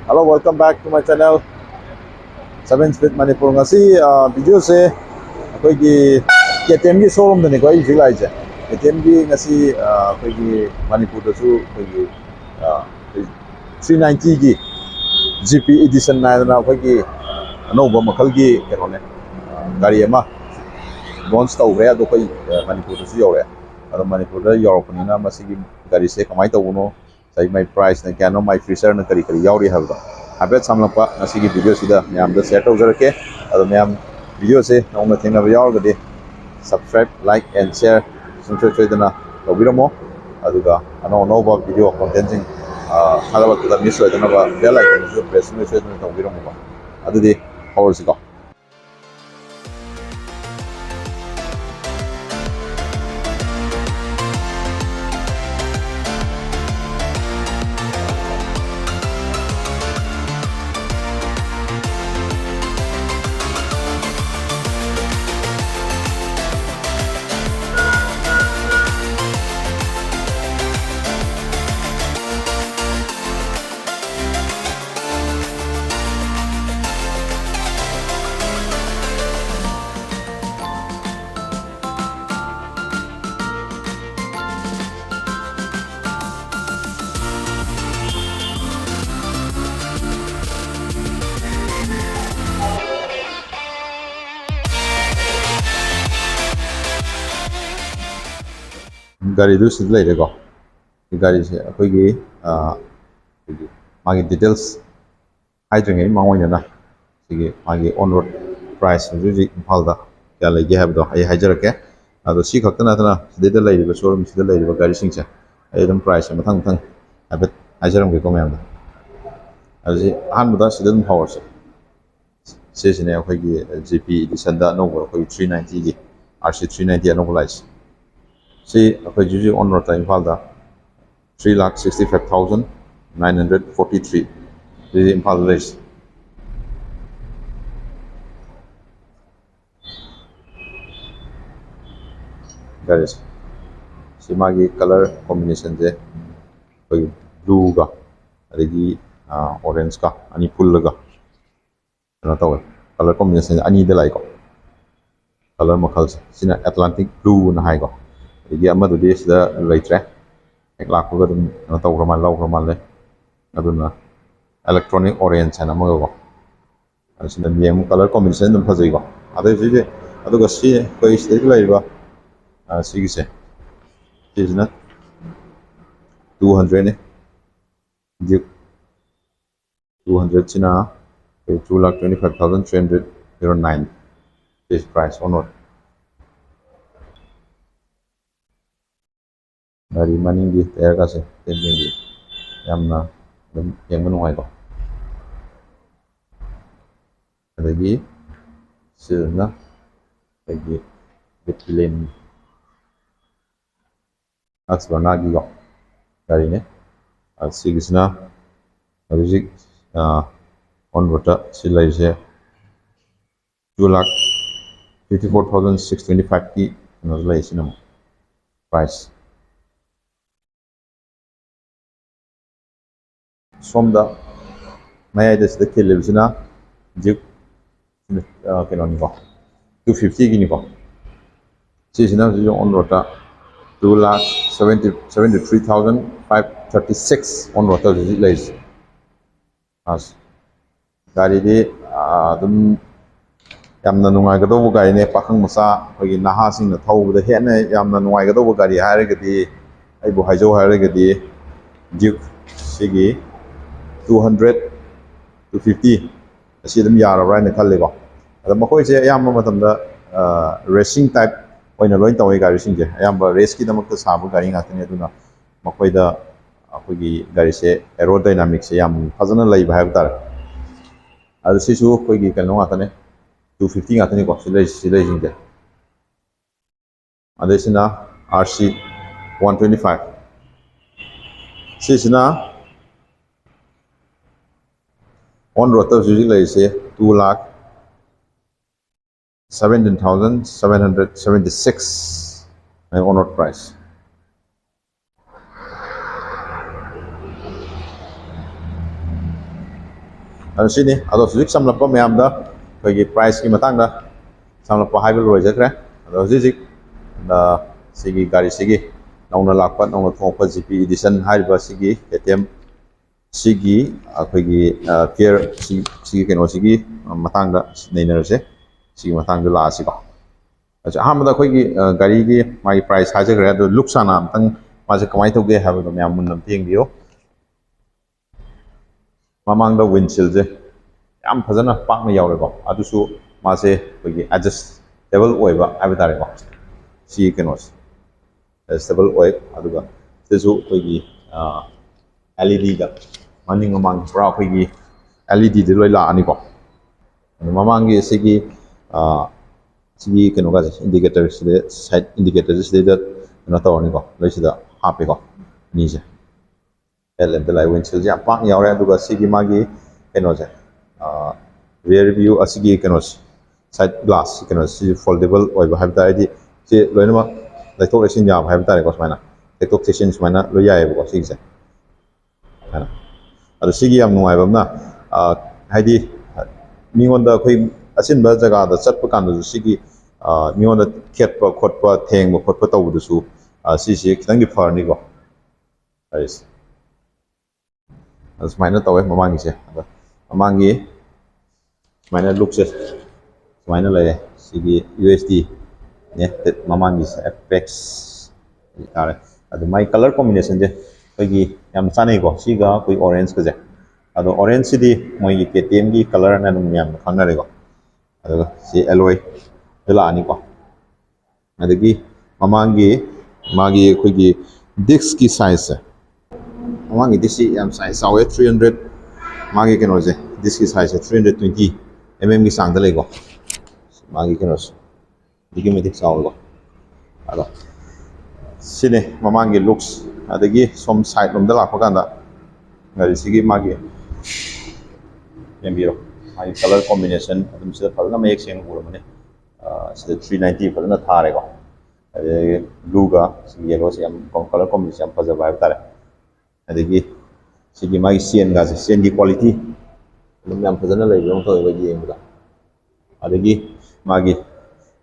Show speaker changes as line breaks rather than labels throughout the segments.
Hello, welcome back to my channel. 7 Speed Manipur ngasi video se koi gi KTM gi showroom da ne koi ji lai je. KTM gi ngasi koi gi Manipur da su koi gi 390 gi GP edition na da koi gi Anouba makal gi kero ne gari ama launch tawre ado koi Manipur da su yore. Ado Manipur da Europe ni na masi gi gari se kamai tawuno sai my price na kano my freezer na kari kari yauri halda. Habet samlapa nasi ki video sida mayam da share tawjara ke ado mayam video se nauna thengna ba yaur gade subscribe like and share sunche choidana tawbiramo aduga ano ba video content sing hagala da miss hoidana ba bell icon su press me choidana tawbiramo ba adudi hours go gari du sid lai go gari se akoi gi magi details haidring ai mangoina na sigi magi on road price ju ji imphal da ya lai ge habdo ai haijarake ado si khaktana tana sida lai ba showroom sida lai ba gari singcha ai dum price mathang mathang habet haijaram ge ko mayam da aji han da sida dum power se sine akoi gi GP edition da no akoi 390 gi RC 390 annualized. See, if you on road time falda 3,65,943. This is impal race. Guys, see magi color combination je, blue ga, adagi orange ka, ani full ga. Ano tawag? Color combination ani de lai ko. Color makal sina Atlantic blue na hai ko. Jadi amma tu dia sudah leitre, laku kan tu tahu ramai lau ramai le, aduna electronic orange na mga ko. Asin na yang color combination tu pasal ko. Ada sih, ada kasi kau istilah tu lagi ba, sih kisah, sih na 200 ni, juk 200 cina, 2,25,309 this price or not. Dari maning di tayar kasi tembeng di yamna yang menungay ko lagi sila lagi betulin aks banagi ko dari ne sigis na lagi on rota sila ise 2,54,625 ki nozla isinamo price Somda Maya is the lives in a Duke Canonico 250 Guinea. She's now on rota 2,73,536 on rota lays as Gary de Yamna Nungagado Gari Pakang Musa, Nahasing the Tow with the Hene Yamna Nungagado Gari Harigadi Ibu Hajo Harigadi Duke Sigi 200 to 50 asi dum yara right na khalle ko ada makoi se ayam matamda racing type oina loin tawai gari sing je ayam race ki damak ta sabu gari ngakne aduna makoi da akogi gari se aerodynamic se yam fazana lai bhai tar ada sisu koi gi kan ngakne 250 ngakne ko silai sing je ada sina RC 125 sisina on road of usually say 2,17,776 on road price. sini ado hꯧꯖꯤꯛ samlappa mayamda ꯑꯩꯈꯣꯏꯒꯤ ꯄ꯭ꯔꯥꯏꯁꯀꯤ ꯃꯇꯥꯡꯗ samlappa ꯍꯥꯏꯕ ꯂꯣꯏꯖꯈ꯭ꯔꯦ ꯑꯗꯣ ꯍꯧꯖꯤꯛ ꯁꯤꯒꯤ ꯒꯥꯔꯤꯁꯤꯒꯤ ꯅꯧꯅ ꯂꯥꯛꯄ ꯅꯧꯅ ꯊꯣꯛꯄ GP Edition ꯍꯥꯏꯔꯤꯕ ꯁꯤꯒꯤ KTM ꯁꯤꯒꯤ ꯑꯩꯈꯣꯏꯒꯤ ꯐꯤꯌꯔ ꯁꯤꯒꯤ ꯀꯩꯅꯣꯁꯤꯒꯤ ꯃꯇꯥꯡꯗ ꯅꯩꯅꯔꯁꯦ ꯁꯤꯒꯤ ꯃꯇꯥꯡꯗ ꯂꯥꯛꯑꯁꯤꯀꯣ ꯑꯍꯥꯟꯕꯗ ꯑꯩꯈꯣꯏꯒꯤ ꯒꯥꯔꯤꯒꯤ ꯃꯥꯒꯤ ꯄ꯭ꯔꯥꯏꯁ ꯍꯥꯏꯖꯈ꯭ꯔꯦ ꯑꯗꯣ ꯂꯨꯛ ꯁꯥꯅ ꯑꯝꯇꯪ ꯃꯥꯁꯦ ꯀꯃꯥꯏꯅ ꯇꯧꯒꯦ ꯍꯥꯏꯕꯗꯣ ꯃꯌꯥꯝ ꯃꯨꯟꯅ ꯑꯝꯇ ꯌꯦꯡꯕꯤꯌꯣ ꯃꯃꯥꯡꯗ ꯋꯤꯟꯁꯤꯜꯁꯦ ꯌꯥꯝ ꯐꯖꯅ ꯄꯥꯛꯅ ꯌꯥꯎꯔꯦꯀꯣ ꯑꯗꯨꯁꯨ ꯃꯥꯁꯦ ꯑꯩꯈꯣꯏꯒꯤ ꯑꯦꯗꯖꯁꯇꯦꯕꯜ ꯑꯣꯏꯕ ꯍꯥꯏꯕ ꯇꯥꯔꯦꯀꯣ ꯁꯤ ꯀꯩꯅꯣꯁꯦ ꯑꯦꯗꯖꯁꯇꯦꯕल ꯑꯣꯏ ꯑꯗꯨꯒ ꯁꯤꯁꯨ ꯑꯩꯈꯣꯏꯒꯤ LED ꯃꯅꯤꯡ ꯃꯃꯥꯡ ꯄꯨꯔꯥ ꯑꯩꯈꯣꯏꯒꯤ LED ꯂꯣꯏ ꯂꯥꯛꯑꯅꯤꯀꯣ ꯑꯗꯨ ꯃꯃꯥꯡꯒꯤ ꯁꯤꯒꯤ ꯀꯩꯅꯣꯒꯁꯦ ꯏꯟꯗꯤꯀꯦꯇꯔꯁꯤꯗ ꯁꯥꯏꯠ ꯏꯟꯗꯤꯀꯦꯇꯔꯁꯦ ꯁꯤꯗꯩꯗ ꯀꯩꯅꯣ ꯇꯧꯔꯅꯤꯀꯣ ꯂꯣꯏ ꯁꯤꯗ ꯍꯥꯞꯄꯦꯀꯣ ꯑꯅꯤꯁꯦ ꯍꯦꯗꯂꯦꯝꯞꯇ ꯂꯥꯛꯑꯦ ꯋꯤꯟꯁꯤꯜꯁꯦ ꯌꯥꯝ ꯄꯥꯛꯅ ꯌꯥꯎꯔꯦ ꯑꯗꯨꯒ ꯁꯤꯒꯤ ꯃꯥꯒꯤ ꯀꯩꯅꯣꯁꯦ ꯔꯤꯌꯔ ꯚꯤꯌꯨ ꯑꯁꯤꯒꯤ ꯀꯩꯅꯣꯁꯦ ꯁꯥꯏꯠ ꯒ꯭ꯂꯥꯁ ꯀꯩꯅꯣꯁꯤ ꯐꯣꯜꯗꯦꯕꯜ ꯑꯣꯏꯕ ꯍꯥꯏꯕ ꯇꯥꯔꯦ ꯍꯥꯏꯗꯤ ꯁꯤ ꯂꯣꯏꯅꯃꯛ ꯂꯩꯊꯣꯛ ꯂꯩꯁꯤꯟ ꯌꯥꯕ ꯍꯥꯏꯕ ꯇꯥꯔꯦꯀꯣ ꯁꯨꯃꯥꯏꯅ ꯂꯩꯊꯣꯛ ꯂꯩꯁꯤꯟ ꯁꯨꯃꯥꯏꯅ ꯂꯣꯏ ꯌꯥꯏꯑꯕꯀꯣ ꯁꯤꯒꯤꯁꯦ ꯑꯗꯣ ꯁꯤꯒꯤ ꯌꯥꯝ ꯅꯨꯡꯉꯥꯏꯕ ꯑꯃꯅ ꯍꯥꯏꯗꯤ ꯃꯤꯉꯣꯟꯗ ꯑꯩꯈꯣꯏ ꯑꯆꯤꯟꯕ ꯖꯒꯥꯗ ꯆꯠꯄ ꯀꯥꯟꯗꯁꯨ ꯁꯤꯒꯤ ꯃꯤꯉꯣꯟꯗ ꯈꯦꯠꯄ ꯈꯣꯠꯄ ꯊꯦꯡꯕ ꯈꯣꯠꯄ ꯇꯧꯕꯗꯁꯨ ꯁꯤꯁꯦ ꯈꯤꯇꯪꯗꯤ ꯐꯔꯅꯤꯀꯣ ꯍꯥꯏꯁꯦ ꯑꯗꯨ ꯁꯨꯃꯥꯏꯅ ꯇꯧꯋꯦ ꯃꯃꯥꯡꯒꯤꯁꯦ ꯑꯗꯣ ꯃꯃꯥꯡꯒꯤ ꯁꯨꯃꯥꯏꯅ ꯂꯨꯛꯁꯦ ꯁꯨꯃꯥꯏꯅ ꯂꯩꯔꯦ ꯁꯤꯒꯤ USD ꯅꯦ ꯃꯃꯥꯡꯒꯤꯁꯦ ꯑꯦꯄꯦꯛꯁ ꯇꯥꯔꯦ ꯑꯗꯨ ꯃꯥꯏ ꯀꯂꯔ ꯀꯣꯝꯕꯤꯅꯦꯁꯟꯁꯦ ꯑꯩꯈꯣꯏꯒꯤ ꯌꯥꯝ ꯆꯥꯅꯩꯀꯣ ꯁꯤꯒ ꯑꯩꯈꯣꯏ ꯑꯣꯔꯦꯟꯖꯀꯁꯦ ꯑꯗꯣ ꯑꯣꯔꯦꯟꯖꯁꯤꯗꯤ ꯃꯣꯏꯒꯤ KTMꯒꯤ ꯀꯂꯔꯅ ꯑꯗꯨꯝ ꯌꯥꯝꯅ ꯈꯪꯅꯔꯦꯀꯣ ꯑꯗꯨꯒ ꯁꯤ ꯑꯦꯂꯣꯏꯗ ꯂꯥꯛꯑꯅꯤꯀꯣ ꯑꯗꯒꯤ ꯃꯃꯥꯡꯒꯤ ꯃꯥꯒꯤ ꯑꯩꯈꯣꯏꯒꯤ ꯗꯤꯛꯁꯀꯤ ꯁꯥꯏꯖꯁꯦ ꯃꯃꯥꯡꯒꯤ ꯗꯤꯛꯁꯤ ꯌꯥꯝ ꯁꯥꯏꯖ ꯆꯥꯎꯋꯦ 300 ꯃꯥꯒꯤ ꯀꯩꯅꯣꯁꯦ ꯗꯤꯛꯁꯀꯤ ꯁꯥꯏꯖꯁꯦ 320 mmꯒꯤ ꯆꯥꯡꯗ ꯂꯩꯀꯣ ꯃꯥꯒꯤ ꯀꯩꯅꯣꯁꯦ ꯑꯗꯨꯛꯀꯤ ꯃꯇꯤꯛ ꯆꯥꯎꯋꯦꯀꯣ ꯑꯗꯣ ꯁꯤꯅꯦ ꯃꯃꯥꯡꯒꯤ ꯂꯨꯛꯁ ꯑꯗꯒꯤ ꯁꯣꯝ ꯁꯥꯏꯠ ꯂꯣꯝꯗ ꯂꯥꯛꯄ ꯀꯥꯟꯗ ꯒꯥꯔꯤꯁꯤꯒꯤ ꯃꯥꯒꯤ ꯌꯦꯡꯕꯤꯔꯣ ꯃꯥꯒꯤ ꯀꯂꯔ ꯀꯣꯝꯕꯤꯅꯦꯁꯟ ꯑꯗꯨꯝ ꯁꯤꯗ ꯐꯖꯅ ꯃꯌꯦꯛ ꯁꯦꯡꯅ ꯎꯔꯝꯃꯅꯤ ꯁꯤꯗ 390 ꯐꯖꯅ ꯊꯥꯔꯦꯀꯣ ꯑꯗꯒꯤ ꯕ꯭ꯂꯨꯒ ꯁꯤꯒꯤ ꯌꯦꯂꯣꯁꯦ ꯌꯥꯝ ꯀꯂꯔ ꯀꯣꯝꯕꯤꯅꯦꯁꯟ ꯌꯥꯝ ꯐꯖꯕ ꯍꯥꯏꯕ ꯇꯥꯔꯦ ꯑꯗꯒꯤ ꯁꯤꯒꯤ ꯃꯥꯒꯤ ꯆꯦꯟꯒꯥꯁꯦ ꯆꯦꯟꯒꯤ ꯀ꯭ꯋꯥꯂꯤꯇꯤ ꯑꯗꯨꯝ ꯌꯥꯝ ꯐꯖꯅ ꯂꯩꯕ ꯑꯃ ꯇꯧꯋꯦꯕ ꯌꯦꯡꯕꯗ ꯑꯗꯒꯤ ꯃꯥꯒꯤ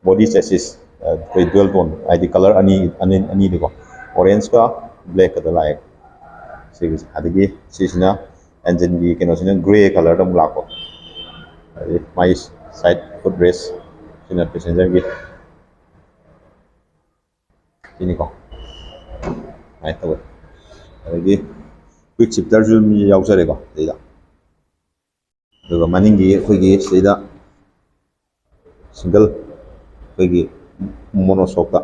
ꯕꯣꯗꯤ ꯆꯦꯁꯤꯁ ꯑꯩꯈꯣꯏ ꯗꯨꯋꯦꯜ ꯇꯣꯟ ꯍꯥꯏꯗꯤ ꯀꯂꯔ ꯑꯅꯤꯅꯤꯀꯣ ꯑꯣꯔꯦꯟꯖꯀ ꯕ꯭ꯂꯦꯛꯀꯗ ꯂꯥꯛꯑꯦ ꯁꯤꯒꯤꯁꯦ ꯑꯗꯒꯤ ꯁꯤꯁꯤꯅ ꯑꯦꯟꯖꯤꯟꯒꯤ ꯀꯩꯅꯣꯁꯤꯅ ꯒ꯭ꯔꯦ ꯀꯂꯔꯗ ꯑꯃꯨꯛ ꯂꯥꯛꯄ ꯑꯗꯩ ꯃꯥꯒꯤ ꯁꯥꯏꯠ ꯐꯨꯠ ꯔꯦꯁ ꯁꯤꯅ ꯄꯦꯁꯦꯟꯖꯔꯒꯤ ꯁꯤꯅꯤꯀꯣ ꯁꯨꯃꯥꯏꯅ ꯇꯧꯋꯦ ꯑꯗꯒꯤ ꯀ꯭ꯋꯤꯛ ꯁꯤꯐꯇꯔꯁꯨ ꯑꯗꯨꯝ ꯌꯥꯎꯖꯔꯦꯀꯣ ꯁꯤꯗ ꯑꯗꯨꯒ ꯃꯅꯤꯡꯒꯤ ꯑꯩꯈꯣꯏꯒꯤ ꯁꯤꯗ ꯁꯤꯡꯒꯜ ꯑꯩꯈꯣꯏꯒꯤ ꯃꯣꯅꯣꯁꯣꯛꯇ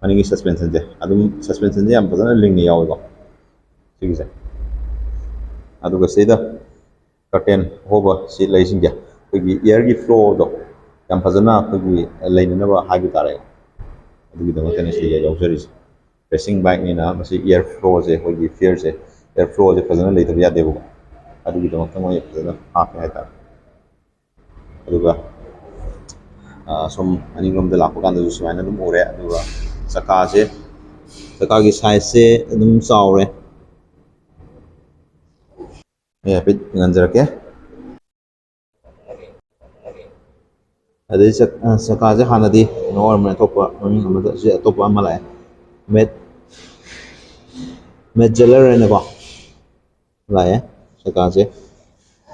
ꯃꯅꯤꯡꯒꯤ ꯁꯁꯄꯦꯟꯁꯟꯁꯦ ꯑꯗꯨꯝ ꯁꯁꯄꯦꯟꯁꯟꯁꯦ ꯌꯥꯝ ꯐꯖꯅ ꯂꯤꯡꯅ ꯌꯥꯎꯋꯦꯀꯣ ꯁꯤꯒꯤꯁꯦ ꯑꯗꯨꯒ ꯁꯤꯗ ꯀꯔꯇꯦꯟ ꯍꯣꯕ ꯁꯤ ꯂꯩꯁꯤꯡꯁꯦ ꯑꯩꯈꯣꯏꯒꯤ ꯏꯌꯔꯒꯤ ꯐ꯭ꯂꯣꯗꯣ ꯌꯥꯝ ꯐꯖꯅ ꯑꯩꯈꯣꯏꯒꯤ ꯂꯩꯅꯅꯕ ꯍꯥꯏꯕ ꯇꯥꯔꯦ ꯑꯗꯨꯒꯤꯗꯃꯛꯇꯅꯤ ꯁꯤꯗ ꯌꯥꯎꯖꯔꯤꯁꯦ ꯔꯦꯁꯤꯡ ꯕꯥꯏꯛꯅꯤꯅ ꯃꯁꯤ ꯏꯌꯔ ꯐ꯭ꯂꯣꯁꯦ ꯑꯩꯈꯣꯏꯒꯤ ꯐꯤꯌꯔꯁꯦ ꯏꯌꯔ ꯐ꯭ꯂꯣꯁꯦ ꯐꯖꯅ ꯂꯩꯇꯕ ꯌꯥꯗꯦꯕꯀꯣ ꯑꯗꯨꯒꯤꯗꯃꯛꯇ ꯃꯣꯏ ꯐꯖꯅ ꯍꯥꯞꯄꯦ ꯍꯥꯏꯇꯥꯔꯦ ꯑꯗꯨꯒ ꯁꯨꯝ ꯃꯅꯤꯡꯂꯣꯝꯗ ꯂꯥꯛꯄ ꯀꯥꯟꯗꯁꯨ ꯁꯨꯃꯥꯏꯅ ꯑꯗꯨꯝ ꯎꯔꯦ ꯑꯗꯨꯒ ꯆꯀꯥꯒꯤ ꯁꯥꯏꯖꯁꯦ ꯑꯗꯨꯝ ꯆꯥꯎꯔꯦ ꯑꯩ ꯍꯥꯏꯐꯦꯠ ꯉꯟꯖꯔꯛꯀꯦ ꯑꯗꯩ ꯆꯀꯥꯁꯦ ꯍꯥꯟꯅꯗꯤ ꯀꯩꯅꯣ ꯑꯣꯏꯔꯝꯕꯅꯦ ꯑꯇꯣꯞꯄ ꯃꯃꯤꯡ ꯑꯃꯗ ꯁꯤ ꯑꯇꯣꯞꯄ ꯑꯃ ꯂꯥꯛꯑꯦ ꯃꯦꯠꯖꯦꯂꯔ ꯍꯥꯏꯅꯀꯣ ꯂꯥꯛꯑꯦ ꯆꯀꯥꯁꯦ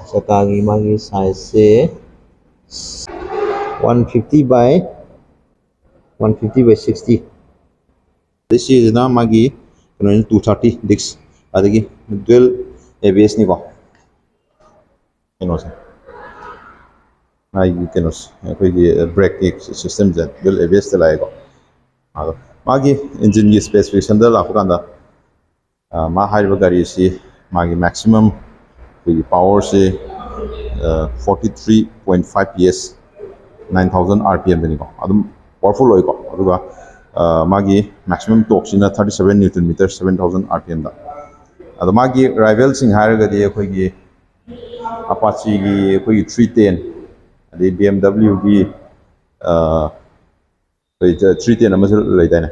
ꯆꯀꯥꯒꯤ ꯃꯥꯒꯤ ꯁꯥꯏꯖꯁꯦ 150/60 ꯑꯗꯩ ꯁꯤꯁꯤꯅ ꯃꯥꯒꯤ ꯀꯩꯅꯣꯅꯤ 230 ꯗꯤꯛꯁ ꯑꯗꯒꯤ ꯗꯨꯋꯦꯜ ABSꯅꯤꯀꯣ ꯀꯩꯅꯣꯁꯦ ꯃꯥꯒꯤ ꯀꯩꯅꯣꯁꯦ ꯑꯩꯈꯣꯏꯒꯤ ꯕ꯭ꯔꯦꯛꯀꯤ ꯁꯤꯁꯇꯦꯝꯁꯦ ꯗꯨꯋꯦꯜ ABSꯇ ꯂꯥꯛꯑꯦꯀꯣ ꯑꯗꯣ ꯃꯥꯒꯤ ꯏꯟꯖꯤꯟꯒꯤ ꯁ꯭ꯄꯦꯁꯤꯐꯤꯀꯦꯁꯟꯗ ꯂꯥꯛꯄ ꯀꯥꯟꯗ ꯃꯥ ꯍꯥꯏꯔꯤꯕ ꯒꯥꯔꯤꯁꯤ ꯃꯥꯒꯤ ꯃꯦꯛꯁꯤꯃꯝ ꯑꯩꯈꯣꯏꯒꯤ ꯄꯥꯋꯔꯁꯤ 43.5 PS 9000 RPMꯗꯅꯤꯀꯣ ꯑꯗꯨꯝ ꯄꯥꯋꯔꯐꯨꯜ ꯑꯣꯏꯀꯣ ꯑꯗꯨꯒ ꯃꯥꯒꯤ ꯃꯦꯛꯁꯤꯃꯝ ꯇꯣꯛꯁꯤꯅ 37 ꯅ꯭ꯌꯨꯇꯟ ꯃꯤꯇꯔ 7000 RPMꯗ ꯑꯗꯣ ꯃꯥꯒꯤ ꯔꯥꯏꯚꯦꯜꯁꯤꯡ ꯍꯥꯏꯔꯒꯗꯤ ꯑꯩꯈꯣꯏꯒꯤ ꯑꯄꯥꯆꯤꯒꯤ ꯑꯩꯈꯣꯏꯒꯤ 310 ꯑꯗꯩ BMWꯒꯤ 310 ꯑꯃꯁꯨ ꯂꯩꯗꯥꯏꯅꯦ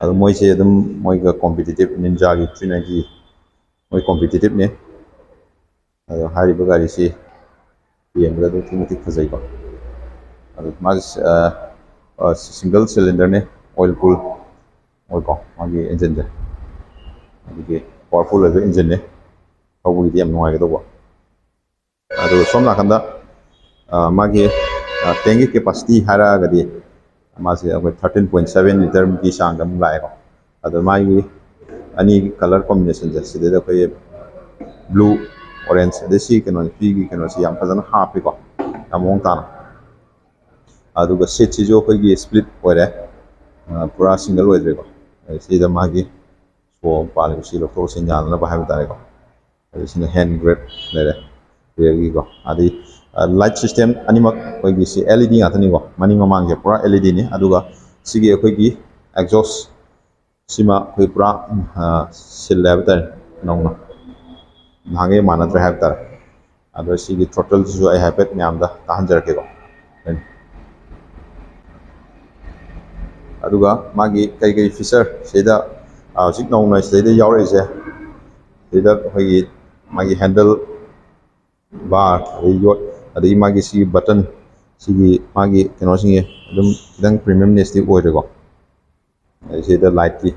ꯑꯗꯣ ꯃꯣꯏꯁꯦ ꯑꯗꯨꯝ ꯃꯣꯏꯒ ꯀꯣꯝꯄꯤꯇꯤꯇꯤꯞ ꯅꯤꯟꯖꯥꯒꯤ 390 ꯃꯣꯏ ꯀꯣꯝꯄꯤꯇꯤꯇꯤꯞꯅꯦ ꯑꯗꯣ ꯍꯥꯏꯔꯤꯕ ꯒꯥꯔꯤꯁꯤ ꯌꯦꯡꯕꯗ ꯑꯗꯨꯛꯀꯤ ꯃꯇꯤꯛ ꯐꯖꯩꯀꯣ ꯑꯗꯣ ꯃꯥꯒꯤ ꯁꯤꯡꯒꯜ ꯁꯤꯂꯤꯟꯗꯔꯅꯦ ꯑꯣꯏꯜ ꯀꯨꯜ ꯑꯣꯏꯀꯣ ꯃꯥꯒꯤ ꯏꯟꯖꯤꯟꯁꯦ ꯑꯗꯨꯒꯤ ꯄꯋꯥꯔꯐꯨꯜ ꯑꯣꯏꯕ ꯏꯟꯖꯤꯟꯅꯦ ꯊꯧꯕꯒꯤꯗꯤ ꯌꯥꯝ ꯅꯨꯡꯉꯥꯏꯒꯗꯧꯕ ꯑꯗꯨ ꯁꯣꯝ ꯅꯥꯀꯟꯗ ꯃꯥꯒꯤ ꯇꯦꯡꯒꯤ ꯀꯦꯄꯥꯁꯤꯇꯤ ꯍꯥꯏꯔꯛꯑꯒꯗꯤ ꯃꯥꯁꯦ ꯑꯩꯈꯣꯏ 13.7 ꯂꯤꯇꯔꯒꯤ ꯆꯥꯡꯗ ꯑꯃꯨꯛ ꯂꯥꯛꯑꯦꯀꯣ ꯑꯗꯣ ꯃꯥꯒꯤ ꯑꯅꯤꯒꯤ ꯀꯂꯔ ꯀꯣꯝꯕꯤꯅꯦꯁꯟꯁꯦ ꯁꯤꯗꯩꯗ ꯑꯩꯈꯣꯏ ꯕ꯭ꯂꯨ ꯑꯣꯔꯦꯟꯖ ꯑꯗꯩ ꯁꯤ ꯀꯩꯅꯣꯁꯤ ꯐꯤꯒꯤ ꯀꯩꯅꯣꯁꯤ ꯌꯥꯝ ꯐꯖꯅ ꯍꯥꯞꯄꯤꯀꯣ ꯌꯥꯝ ꯃꯑꯣꯡ ꯇꯥꯅ ꯑꯗꯨꯒ ꯁꯤꯠꯁꯤꯁꯨ ꯑꯩꯈꯣꯏꯒꯤ ꯁ꯭ꯄ꯭ꯂꯤꯠ ꯑꯣꯏꯔꯦ ꯄꯨꯔꯥ ꯁꯤꯡꯒꯜ ꯑꯣꯏꯗ꯭ꯔꯦꯀꯣ ꯁꯤꯗ ꯃꯥꯒꯤ ꯁꯣ ꯄꯥꯜꯂꯤꯕꯁꯤ ꯂꯧꯊꯣꯛ ꯂꯧꯁꯤꯟ ꯌꯥꯅꯅꯕ ꯍꯥꯏꯕ ꯇꯥꯔꯦꯀꯣ ꯑꯗꯨ ꯁꯤꯅ ꯍꯦꯟ ꯒ꯭ꯔꯦꯞ ꯂꯩꯔꯦ ꯔꯤꯌꯔꯒꯤꯀꯣ ꯑꯗꯩ ꯂꯥꯏꯠ ꯁꯤꯁꯇꯦꯝ ꯑꯅꯤꯃꯛ ꯑꯩꯈꯣꯏꯒꯤ ꯁꯤ LED ꯉꯥꯛꯇꯅꯤꯀꯣ ꯃꯅꯤꯡ ꯃꯃꯥꯡꯁꯦ ꯄꯨꯔꯥ LEDꯅꯤ ꯑꯗꯨꯒ ꯁꯤꯒꯤ ꯑꯩꯈꯣꯏꯒꯤ ꯑꯦꯛꯖꯣꯁ ꯁꯤꯃ ꯑꯩꯈꯣꯏ ꯄꯨꯔꯥ ꯁꯤꯜꯂꯦ ꯍꯥꯏꯕ ꯇꯥꯔꯦ ꯅꯧꯅ ꯅꯍꯥꯟꯒꯩ ꯃꯥꯟꯅꯗ꯭ꯔꯦ ꯍꯥꯏꯕ ꯇꯥꯔꯦ ꯑꯗꯣ ꯁꯤꯒꯤ ꯊ꯭ꯔꯣꯇꯜꯁꯤꯁꯨ ꯑꯩ ꯍꯥꯏꯐꯦꯠ ꯃꯌꯥꯝꯗ ꯇꯥꯍꯟꯖꯔꯛꯀꯦꯀꯣ ꯑꯗꯨꯒ ꯃꯥꯒꯤ ꯀꯔꯤ ꯐꯤꯆꯔ ꯁꯤꯗ ꯍꯧꯖꯤꯛ ꯅꯧꯅ ꯁꯤꯗꯩꯗ ꯌꯥꯎꯔꯛꯏꯁꯦ ꯁꯤꯗ ꯑꯩꯈꯣꯏꯒꯤ ꯃꯥꯒꯤ ꯍꯦꯟꯗꯜ ꯕꯥꯔ ꯑꯗꯩ ꯌꯣꯠ ꯑꯗꯒꯤ ꯃꯥꯒꯤ ꯁꯤꯒꯤ ꯕꯇꯟ ꯁꯤꯒꯤ ꯃꯥꯒꯤ ꯀꯩꯅꯣꯁꯤꯡꯁꯦ ꯑꯗꯨꯝ ꯈꯤꯇꯪ ꯄ꯭ꯔꯤꯃꯤꯌꯝꯅꯦꯁꯇꯤ ꯑꯣꯏꯔꯦꯀꯣ ꯁꯤꯗ ꯂꯥꯏꯠꯀꯤ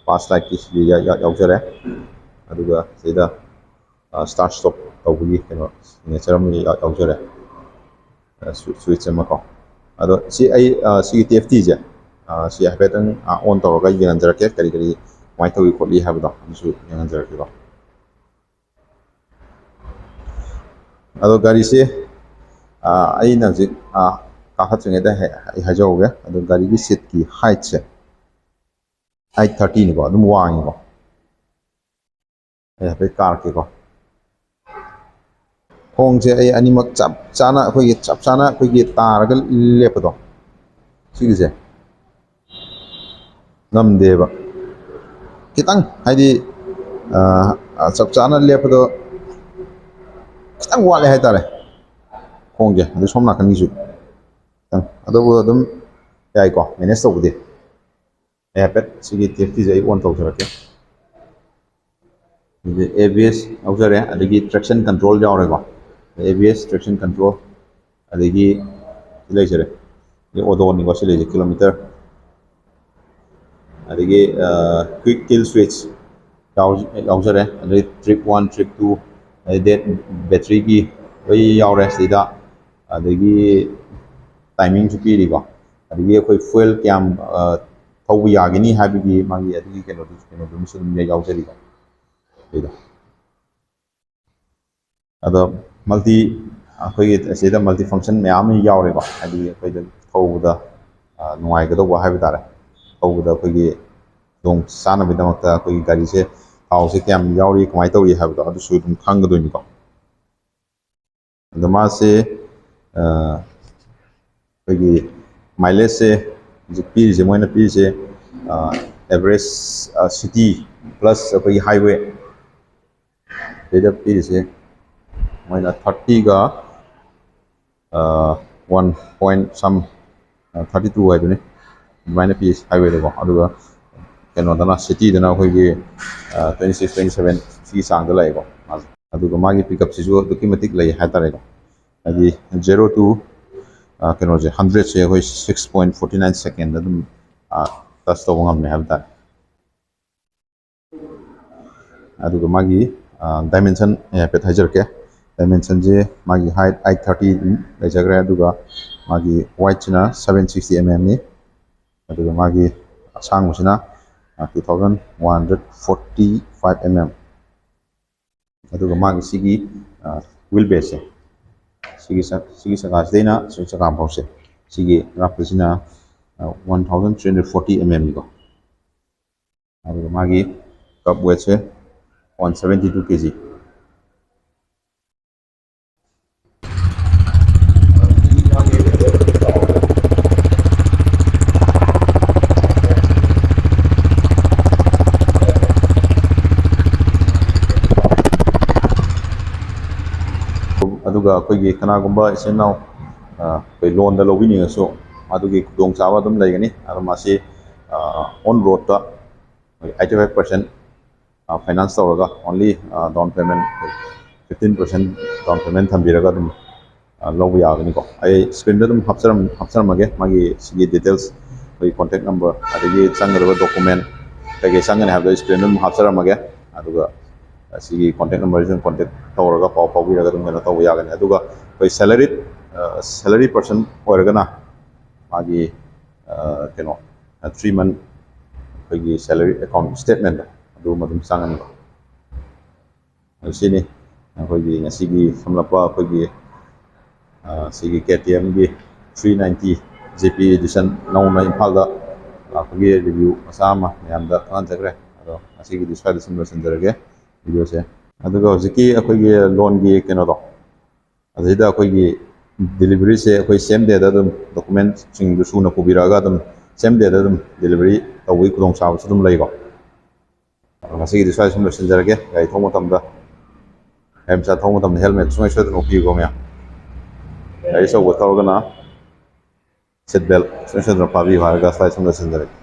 ꯄꯥꯁ ꯂꯥꯏꯠꯀꯤ ꯁꯤꯗ ꯌꯥꯎꯖꯔꯦ ꯑꯗꯨꯒ ꯁꯤꯗ ꯁ꯭ꯇꯥꯔꯠ ꯁ꯭ꯇꯣꯞ ꯇꯧꯕꯒꯤ ꯀꯩꯅꯣ ꯁꯤꯒꯅꯦꯆꯔ ꯑꯃ ꯌꯥꯎꯖꯔꯦ ꯁ꯭ꯋꯤꯠꯆ ꯑꯃꯀꯣ ꯑꯗꯣ ꯁꯤ ꯑꯩ ꯁꯤꯒꯤ TFTꯁꯦ ꯁꯤ ꯍꯥꯏꯐꯦꯠꯇꯪ ꯑꯣꯟ ꯇꯧꯔꯒ ꯌꯦꯡꯍꯟꯖꯔꯛꯀꯦ ꯀꯔꯤ ꯀꯃꯥꯏꯅ ꯇꯧꯏ ꯈꯣꯠꯂꯤ ꯍꯥꯏꯕꯗꯣ ꯑꯗꯨꯁꯨ ꯌꯦꯡꯍꯟꯖꯔꯛꯀꯦꯀꯣ ꯑꯗꯣ ꯒꯥꯔꯤꯁꯦ ꯑꯩꯅ ꯍꯧꯖꯤꯛ ꯀꯥꯈꯠꯇ꯭ꯔꯤꯉꯩꯗ ꯑꯩ ꯍꯥꯏꯖꯍꯧꯒꯦ ꯑꯗꯣ ꯒꯥꯔꯤꯒꯤ ꯁꯤꯠꯀꯤ ꯍꯥꯏꯠꯁꯦ 830ꯅꯤꯀꯣ ꯑꯗꯨꯝ ꯋꯥꯡꯉꯤꯀꯣ ꯑꯩ ꯍꯥꯏꯐꯦꯠ ꯀꯥꯔꯛꯀꯦꯀꯣ ꯈꯣꯡꯁꯦ ꯑꯩ ꯑꯅꯤꯃꯛ ꯆꯞ ꯆꯥꯅ ꯑꯩꯈꯣꯏꯒꯤ ꯇꯥꯔꯒ ꯂꯦꯞꯄꯗꯣ ꯁꯤꯒꯤꯁꯦ ꯉꯝꯗꯦꯕ ꯈꯤꯇꯪ ꯍꯥꯏꯗꯤ ꯆꯞ ꯆꯥꯅ ꯂꯦꯞꯄꯗꯣ ꯈꯤꯇꯪ ꯋꯥꯠꯂꯦ ꯍꯥꯏꯇꯥꯔꯦ ꯈꯣꯡꯁꯦ ꯑꯗꯩ ꯁꯣꯝ ꯅꯥꯀꯟꯒꯤꯁꯨ ꯈꯤꯇꯪ ꯑꯗꯨꯕꯨ ꯑꯗꯨꯝ ꯌꯥꯏꯀꯣ ꯃꯦꯅꯦꯖ ꯇꯧꯕꯗꯤ ꯑꯩ ꯍꯥꯏꯐꯦꯠ ꯁꯤꯒꯤ TFTꯁꯦ ꯑꯩ ꯑꯣꯟ ꯇꯧꯖꯔꯛꯀꯦ ABS ꯌꯥꯎꯖꯔꯦ ꯑꯗꯒꯤ ꯇ꯭ꯔꯦꯛꯁꯟ ꯀꯟꯇ꯭ꯔꯣꯜ ꯌꯥꯎꯔꯦꯀꯣ ABS ꯇ꯭ꯔꯦꯛꯁꯟ ꯀꯟꯇ꯭ꯔꯣल ꯑꯗꯒꯤ ꯁꯤ ꯂꯩꯖꯔꯦ ꯑꯣꯗꯣꯅꯤꯀꯣ ꯁꯤ ꯂꯩꯖꯦ ꯀꯤꯂꯣꯃꯤꯇꯔ ꯑꯗꯒꯤ ꯀ꯭ꯋꯤꯛ ꯀꯤꯜ ꯁ꯭ꯋꯤꯠꯆ ꯌꯥꯎꯖꯔꯦ ꯑꯗꯩ ꯇ꯭ꯔꯤꯞ 1 ꯇ꯭ꯔꯤꯞ 2 ꯑꯗꯩ ꯕꯦꯇ꯭ꯔꯤꯒꯤ ꯂꯣꯏ ꯌꯥꯎꯔꯦ ꯁꯤꯗ ꯑꯗꯒꯤ ꯇꯥꯏꯃꯤꯡꯁꯨ ꯄꯤꯔꯤꯀꯣ ꯑꯗꯒꯤ ꯑꯩꯈꯣꯏ ꯐꯨꯦꯜ ꯀꯌꯥꯝ ꯊꯧꯕ ꯌꯥꯒꯅꯤ ꯍꯥꯏꯕꯒꯤ ꯃꯥꯒꯤ ꯑꯗꯨꯒꯤ ꯀꯩꯅꯣꯗꯨꯃꯁꯨ ꯑꯗꯨꯝ ꯌꯥꯎꯖꯔꯤꯀꯣ ꯁꯤꯗ ꯑꯗꯣ ꯑꯩꯈꯣꯏꯒꯤ ꯑꯁꯤꯗ ꯃꯜꯇꯤ ꯐꯪꯁꯟ ꯃꯌꯥꯝ ꯑꯃ ꯌꯥꯎꯔꯦꯀꯣ ꯍꯥꯏꯗꯤ ꯑꯩꯈꯣꯏꯗ ꯊꯧꯕꯗ ꯅꯨꯡꯉꯥꯏꯒꯗꯧꯕ ꯍꯥꯏꯕ ꯇꯥꯔꯦ ꯊꯧꯕꯗ ꯑꯩꯈꯣꯏꯒꯤ ꯈꯨꯗꯣꯡ ꯆꯥꯅꯕꯒꯤꯗꯃꯛꯇ ꯑꯩꯈꯣꯏꯒꯤ ꯒꯥꯔꯤꯁꯦ ꯊꯥꯎꯁꯦ ꯀꯌꯥꯝ ꯌꯥꯎꯔꯤ ꯀꯃꯥꯏꯅ ꯇꯧꯔꯤ ꯍꯥꯏꯕꯗꯣ ꯑꯗꯨꯁꯨ ꯑꯗꯨꯝ ꯈꯪꯒꯗꯣꯏꯅꯤꯀꯣ ꯑꯗꯣ ꯃꯥꯁꯦ ꯑꯩꯈꯣꯏꯒꯤ ꯃꯥꯏꯂꯦꯖꯁꯦ ꯍꯧꯖꯤक ꯄꯤꯔꯤꯁꯦ ꯃꯣꯏꯅ ꯄꯤꯔꯤꯁꯦ ꯑꯦꯚꯔꯦꯖ ꯁꯤꯇꯤ ꯄ꯭ꯂꯁ ꯑꯩꯈꯣꯏꯒꯤ ꯍꯥꯏꯋꯦ ꯁꯤꯗ ꯄꯤꯔꯤꯁꯦ ꯃꯣꯏꯅ 30ꯒ 1.32 ꯍꯥꯏꯗꯨꯅꯤ ꯑꯗꯨꯃꯥꯏꯅ ꯄꯤ ꯍꯥꯏꯋꯦꯗꯀꯣ ꯑꯗꯨꯒ ꯀꯩꯅꯣꯗꯅ ꯁꯤꯇꯤꯗꯅ ꯑꯩꯈꯣꯏꯒꯤ 26 27 ꯁꯤꯒꯤ ꯆꯥꯡꯗ ꯂꯩꯌꯦꯀꯣ ꯑꯗꯨꯒ ꯃꯥꯒꯤ ꯄꯤꯀꯞꯁꯤꯁꯨ ꯑꯗꯨꯛꯀꯤ ꯃꯇꯤꯛ ꯂꯩ ꯍꯥꯏꯇꯥꯔꯦꯀꯣ ꯍꯥꯏꯗꯤ 0 to ꯀꯩꯅꯣꯁꯦ 100ꯁꯦ ꯑꯩꯈꯣꯏ 6.49 ꯁꯦꯀꯦꯟꯗ ꯑꯗꯨꯝ ꯇꯁ ꯇꯧꯕ ꯉꯝꯃꯦ ꯍꯥꯏꯕ ꯇꯥꯔꯦ ꯑꯗꯨꯒ ꯃꯥꯒꯤ ꯗꯥꯏꯃꯦꯟꯁꯟ ꯑꯩ ꯍꯥꯏꯐꯦꯠ ꯍꯥꯏꯖꯔꯛꯀꯦ ꯗꯥꯏꯃꯦꯟꯁꯟꯁꯦ ꯃꯥꯒꯤ ꯍꯥꯏꯠ 830 ꯂꯩꯖꯈ꯭ꯔꯦ ꯑꯗꯨꯒ ꯃꯥꯒꯤ ꯋꯥꯏꯠꯁꯤꯅ 760 mm ꯅꯤ ꯑꯗꯨꯒ ꯃꯥꯒꯤ ꯑꯁꯥꯡꯕꯁꯤꯅ 2145 mm ꯑꯗꯨꯒ ꯃꯥꯒꯤ ꯁꯤꯒꯤ ꯋꯤꯜ ꯕꯦꯁꯁꯦ ꯁꯤꯒꯤ ꯆꯀꯥꯁꯤꯗꯩꯅ ꯁꯤꯒꯤ ꯆꯀꯥ ꯐꯥꯎꯁꯦ ꯁꯤꯒꯤ ꯉꯥꯛꯄꯁꯤꯅ 1340 mm ꯅꯤꯀꯣ ꯑꯗꯨꯒ ꯃꯥꯒꯤ ꯀꯞ ꯋꯦꯠꯁꯦ 172 kg ꯑꯗꯨꯒ ꯑꯩꯈꯣꯏꯒꯤ ꯀꯅꯥꯒꯨꯝꯕ ꯏꯆꯤꯟ ꯏꯅꯥꯎ ꯑꯩꯈꯣꯏ ꯂꯣꯟꯗ ꯂꯧꯕꯤꯅꯤꯡꯉꯁꯨ ꯑꯗꯨꯒꯤ ꯈꯨꯗꯣꯡꯆꯥꯕ ꯑꯗꯨꯝ ꯂꯩꯒꯅꯤ ꯑꯗꯣ ꯃꯁꯤ ꯑꯣꯟ ꯔꯣꯗꯇ 85% ꯐꯥꯏꯅꯥꯟꯁ ꯇꯧꯔꯒ only down payment 15% down payment thambiraga adum lawba yagani ko ai screen da adum hapcharamage magi sigi details koi contact number adagi changadaba document kage changani habda screen dum hapcharamage aduga sigi contact number jun contact tawraga paw pawbiraga adum gana tawba yagani aduga koi salary person oiragana magi keno 3 month koi salary account statement adu madum changani ko sini koi sigi samlapa koi sigi KTM gi 390 GP edition nauna impalda koi review asama yamda anjagre ado asigi display sumra sanjarage video se aduga hojiki koi loan gi keno do adida koi delivery se koi same day da dum document sing du suna pubiraga dum same day da dum delivery tawi kudong sa dum laigo asigi display sumra sanjarage gai thomo tamda em sa thomo tam helmet sungai soi no pi go mya ai so go thor gana seat belt sungai soi no pa bi har ga slide sumra sanjarage